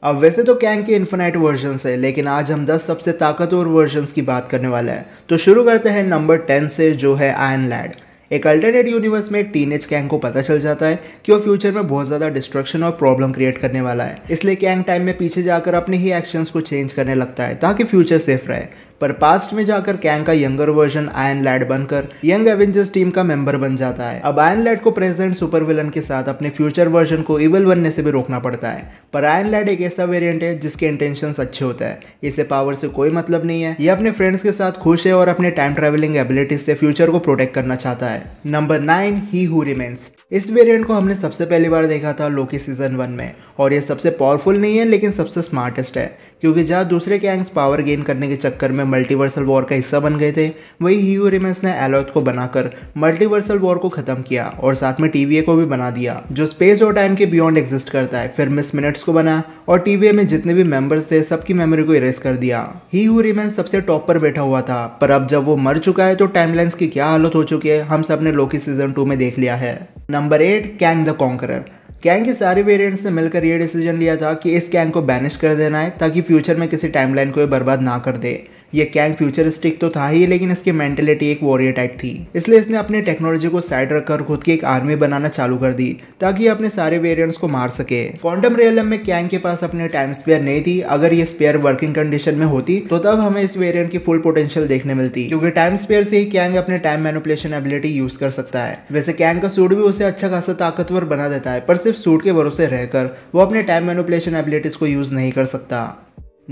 अब वैसे तो कैंग के इन्फिनाइट वर्जन्स है, लेकिन आज हम 10 सबसे ताकतवर वर्जन्स की बात करने वाला है। तो शुरू करते हैं नंबर 10 से, जो है आयरन लैड। एक अल्टरनेट यूनिवर्स में एक टीनेज कैंग को पता चल जाता है कि वो फ्यूचर में बहुत ज़्यादा डिस्ट्रक्शन और प्रॉब्लम क्रिएट करने वाला है। इसलिए कैंग टाइम में पीछे जाकर अपने ही एक्शंस को चेंज करने लगता है ताकि फ्यूचर सेफ रहे। पर पास्ट में जाकर कैंग का यंगर वर्जन आयरन लैड बनकर यंग एवेंजर्स टीम का मेंबर बन जाता है। अब आयरन लैड को प्रेजेंट सुपर विलन के साथ अपने फ्यूचर वर्जन को इविल बनने से भी रोकना पड़ता है। पर आयरन लैड एक ऐसा वेरिएंट है जिसके इंटेंशंस अच्छे होते हैं। इसे पावर से कोई मतलब नहीं है, ये अपने फ्रेंड्स के साथ खुश है और अपने टाइम ट्रेवलिंग एबिलिटीज से फ्यूचर को प्रोटेक्ट करना चाहता है। नंबर 9, ही हू रिमेन्स। इस वेरिएंट को हमने सबसे पहली बार देखा था लोकी सीजन 1 में, और ये सबसे पावरफुल नहीं है लेकिन सबसे स्मार्टेस्ट है, क्योंकि जहाँ दूसरे गैंग्स पावर गेन करने के चक्कर में मल्टीवर्सल वॉर का हिस्सा बन गए थे, वही ही हू रिमेन्स ने एलॉथ को बनाकर मल्टीवर्सल वॉर को खत्म किया और साथ में टीवीए को भी बना दिया, जो स्पेस और टाइम के बियॉन्ड एग्जिस्ट करता है। फिर मिस मिनट्स को बना और टीवीए में जितने भी मेंबर्स थे सबकी मेमोरी को इरेज कर दिया। ही हू रिमेन्स सबसे टॉप पर बैठा हुआ था, पर अब जब वो मर चुका है तो टाइमलाइंस की क्या हालत हो चुकी है हम सब ने लोकी सीजन 2 में देख लिया है। Number 8, Kang the conqueror. Kang के सारे वेरिएंट्स ने मिलकर ये डिसीजन लिया था कि इस कैंग को बैनिश कर देना है ताकि फ्यूचर में किसी टाइमलाइन को बर्बाद ना कर दे। ये कैंग फ्यूचरिस्टिक तो था ही, लेकिन इसकी मेंटेलिटी एक वॉरियर टाइप थी, इसलिए इसने अपनी टेक्नोलॉजी को साइड रखकर खुद की एक आर्मी बनाना चालू कर दी ताकि ये अपने सारे वेरिएंट्स को मार सके। क्वांटम रियलम में कैंग के पास अपने टाइम स्पेयर नहीं थी। अगर ये स्पेयर वर्किंग कंडीशन में होती तो तब हमें इस वेरिएंट की फुल पोटेंशियल देखने मिलती, क्योंकि टाइम स्पेयर से ही कैंग अपने टाइम मैनिपुलेशन एबिलिटी यूज कर सकता है। वैसे कैंग का सूट भी उसे अच्छा खासा ताकतवर बना देता है, पर सिर्फ सूट के भरोसे रहकर वो अपने टाइम मैनिपुलेशन एबिलिटीज को यूज नहीं कर सकता।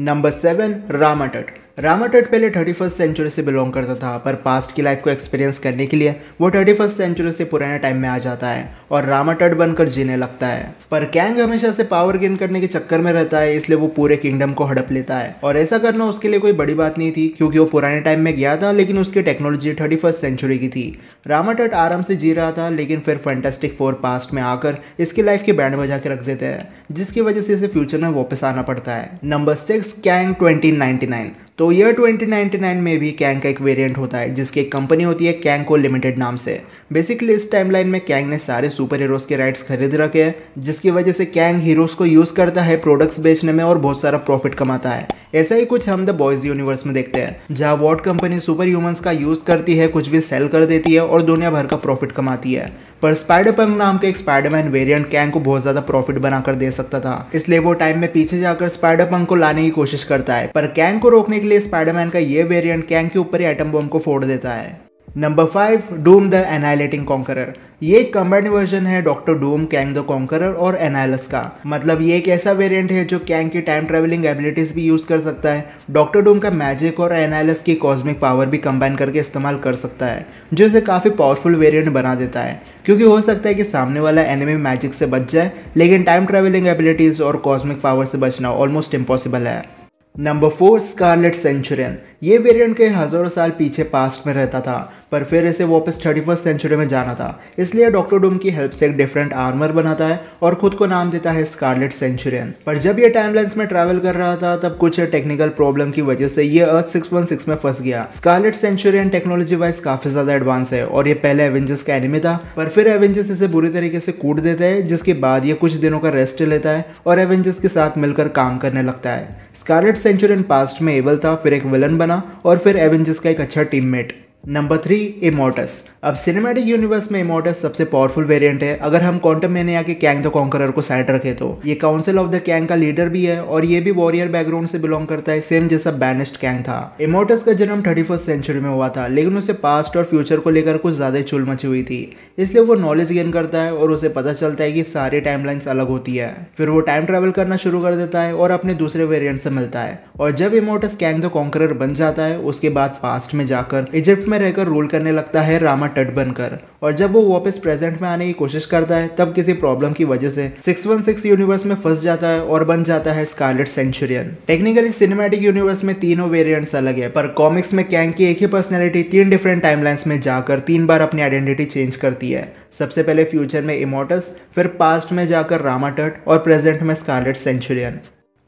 नंबर 7, रामाटट। रामाटट पहले 31st सेंचुरी से बिलोंग करता था, पर पास्ट की लाइफ को एक्सपीरियंस करने के लिए वो 31st सेंचुरी से पुराने टाइम में आ जाता है और रामाटट बनकर जीने लगता है। पर कैंग हमेशा से पावर गेन करने के चक्कर में रहता है, इसलिए वो पूरे किंगडम को हड़प लेता है, और ऐसा करना उसके लिए कोई बड़ी बात नहीं थी क्योंकि वो पुराने टाइम में गया था, लेकिन उसकी टेक्नोलॉजी 31st सेंचुरी की थी। रामाटट आराम से जी रहा था, लेकिन फिर फैंटास्टिक फोर पास्ट में आकर इसकी लाइफ की बैंड बजा के रख देते हैं, जिसकी वजह से इसे फ्यूचर में वापस आना पड़ता है। Number 6, Kang 2099। तो ईयर 2099 में भी कैंग का एक वेरिएंट होता है जिसकी एक कंपनी होती है कैंग को लिमिटेड नाम से। बेसिकली इस टाइमलाइन में कैंग ने सारे सुपर हीरोज के राइट्स खरीद रखे हैं, जिसकी वजह से कैंग हीरोज को यूज करता है प्रोडक्ट्स बेचने में और बहुत सारा प्रॉफिट कमाता है। ऐसा ही कुछ हम द बॉयज यूनिवर्स में देखते हैं, जहाँ वॉट कंपनी सुपर ह्यूमंस का यूज करती है, कुछ भी सेल कर देती है और दुनिया भर का प्रॉफिट कमाती है। पर स्पाइडरपंक नाम का एक स्पाइडरमैन वेरिएंट कैंग को बहुत ज्यादा प्रॉफिट बनाकर दे सकता था, इसलिए वो टाइम में पीछे जाकर स्पाइडरपंक को लाने की कोशिश करता है, पर कैंग को रोकने के लिए स्पाइडरमैन का ये वेरिएंट कैंग के ऊपर ही एटम बम को फोड़ देता है। Number 5, Doom the annihilating conqueror. ये एक कंबाइंड वर्जन है doctor Doom, Kang the conqueror और एनाइलस का। मतलब ये एक ऐसा वेरिएंट है जो कैंग की टाइम ट्रेवलिंग एबिलिटीज भी यूज कर सकता है, डॉक्टर डूम का मैजिक और एनाइलस की कॉस्मिक पावर भी कंबाइन करके इस्तेमाल कर सकता है, जो इसे काफी पावरफुल वेरिएंट बना देता है, क्योंकि हो सकता है कि सामने वाला एनिमी मैजिक से बच जाए, लेकिन टाइम ट्रेवलिंग एबिलिटीज और कॉस्मिक पावर से बचना ऑलमोस्ट इम्पॉसिबल है। Number 4, Scarlet Centurion. ये वेरिएंट के हजारों साल पीछे पास्ट में रहता था, पर फिर इसे वापस 31st सेंचुरी में जाना था, इसलिए डॉक्टर डूम की हेल्प से एक डिफरेंट आर्मर बनाता है और खुद को नाम देता है स्कारलेट सेंचुरियन। पर जब ये टाइमलाइंस में ट्रैवल कर रहा था तब कुछ टेक्निकल प्रॉब्लम की वजह से ये अर्थ 616 में फंस गया। स्कारलेट सेंचुरियन टेक्नोलॉजी वाइज काफी ज्यादा एडवांस है और ये पहले एवेंजर्स का एनिमी था, पर फिर एवेंजर्स इसे बुरी तरीके से कूट देते हैं, जिसके बाद ये कुछ दिनों का रेस्ट लेता है और एवेंजर्स के साथ मिलकर काम करने लगता है। स्कारलेट सेंचुरियन पास्ट में एबल था, फिर एक विलन बना और फिर एवेंजर्स का एक अच्छा टीममेट। नंबर 3, इमोर्टस। अब सिनेमैटिक यूनिवर्स में इमोर्टस सबसे पावरफुल वेरिएंट है। अगर हम क्वांटम मैनिया के कैंग द कॉन्करर को साइड रखे तो ये काउंसिल ऑफ द कैंग का लीडर भी है और ये भी वॉरियर बैकग्राउंड से बिलोंग करता है, सेम जैसा बैनिस्ड कैंग था। इमोर्टस का जन्म 31st सेंचुरी में हुआ था, लेकिन उसे पास्ट और फ्यूचर को लेकर कुछ ज्यादा चुल मची हुई थी, इसलिए वो नॉलेज गेन करता है और उसे पता चलता है कि सारी टाइमलाइंस अलग होती है। फिर वो टाइम ट्रेवल करना शुरू कर देता है और अपने दूसरे वेरिएंट से मिलता है, और जब इमोर्टस कैंग द कॉन्करर बन जाता है उसके बाद पास्ट में जाकर इजिप्ट में रहकर रूल करने लगता है रामाटट बनकर, और जब वो वापस प्रेजेंट में आने की कोशिश करता है तब किसी प्रॉब्लम की वजह से 616 यूनिवर्स में फंस जाता है और बन जाता है Scarlet Centurion. Technically cinematic universe में तीनों वेरिएंट्स अलग है, पर कॉमिक्स में कैंग की एक ही पर्सनैलिटी 3 डिफरेंट टाइमलाइंस में जाकर 3 बार अपनी आइडेंटिटी चेंज करती है। सबसे पहले फ्यूचर में इमोर्टस, फिर पास्ट में जाकर रामाटट और प्रेजेंट में Scarlet Centurion.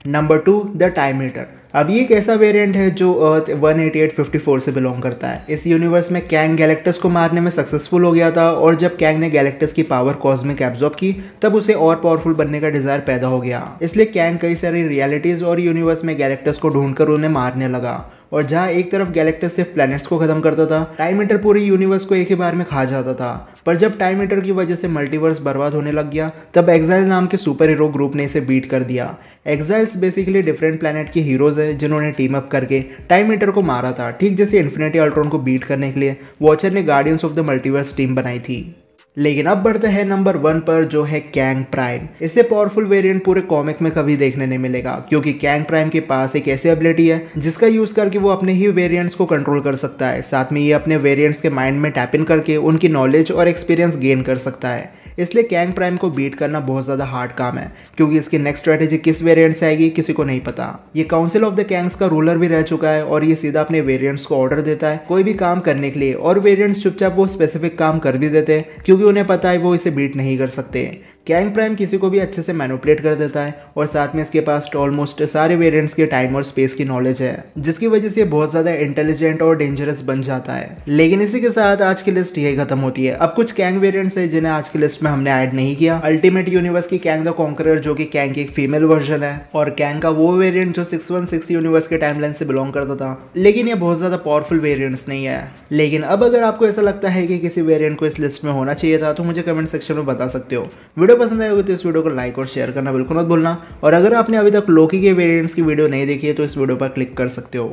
Number 2, the time eater. अब ये एक ऐसा वेरिएंट है जो अर्थ 18854 से बिलोंग करता है। इस यूनिवर्स में कैंग गैलेक्टस को मारने में सक्सेसफुल हो गया था और जब कैंग ने गैलेक्टस की पावर कॉस्मिक एब्जॉर्ब की तब उसे और पावरफुल बनने का डिजायर पैदा हो गया। इसलिए कैंग कई सारी रियलिटीज और यूनिवर्स में गैलेक्टस को ढूंढकर उन्हें मारने लगा। और जहाँ एक तरफ गैलेक्टस सिर्फ प्लैनेट्स को खत्म करता था, टाइम ईटर पूरी यूनिवर्स को एक ही बार में खा जाता था। पर जब टाइम ईटर की वजह से मल्टीवर्स बर्बाद होने लग गया तब एक्साइल नाम के सुपर हीरो ग्रुप ने इसे बीट कर दिया। एक्साइल्स बेसिकली डिफरेंट प्लैनेट के हीरोज हैं जिन्होंने टीम अप करके टाइम ईटर को मारा था, ठीक जैसे इन्फिनिटी अल्ट्रॉन को बीट करने के लिए वॉचर ने guardians of the multiverse team बनाई थी। लेकिन अब बढ़ते हैं नंबर 1 पर, जो है कैंग प्राइम। इससे पावरफुल वेरिएंट पूरे कॉमिक में कभी देखने नहीं मिलेगा, क्योंकि कैंग प्राइम के पास एक ऐसी एबिलिटी है जिसका यूज करके वो अपने ही वेरिएंट्स को कंट्रोल कर सकता है। साथ में ये अपने वेरिएंट्स के माइंड में टैप इन करके उनकी नॉलेज और एक्सपीरियंस गेन कर सकता है। इसलिए कैंग प्राइम को बीट करना बहुत ज़्यादा हार्ड काम है, क्योंकि इसकी नेक्स्ट स्ट्रेटेजी किस वेरिएंट से आएगी किसी को नहीं पता। ये काउंसिल ऑफ द कैंग्स का रूलर भी रह चुका है और ये सीधा अपने वेरिएंट्स को ऑर्डर देता है कोई भी काम करने के लिए, और वेरिएंट्स चुपचाप वो स्पेसिफिक काम कर भी देते हैं क्योंकि उन्हें पता है वो इसे बीट नहीं कर सकते। कैंग प्राइम किसी को भी अच्छे से मैनिपुलेट कर देता है और साथ में इसके पास ऑलमोस्ट सारे वेरिएंट्स के टाइम और स्पेस की नॉलेज है, जिसकी वजह से बहुत ज़्यादा इंटेलिजेंट और डेंजरस बन जाता है। लेकिन इसी के साथ आज की लिस्ट यही खत्म होती है। अब कुछ कैंग वेरिएंट्स है जिन्हें आज की लिस्ट में हमने ऐड नहीं किया। अल्टीमेट यूनिवर्स की कैंग द कॉन्करर, जो कि कैंग की एक फीमेल वर्जन है, और कैंग का वो वेरिएंट जो 616 यूनिवर्स के टाइमलाइन से बिलोंग करता था। लेकिन ये बहुत ज़्यादा पावरफुल वेरिएंट्स नहीं है। लेकिन अब अगर आपको ऐसा लगता है कि किसी वेरिएंट को इस लिस्ट में होना चाहिए था तो मुझे कमेंट सेक्शन में बता सकते हो। वीडियो पसंद आएगी तो इस वीडियो को लाइक और शेयर करना बिल्कुल मत भूलना, और अगर आपने अभी तक लोकी के वेरिएंट्स की वीडियो नहीं देखी है तो इस वीडियो पर क्लिक कर सकते हो।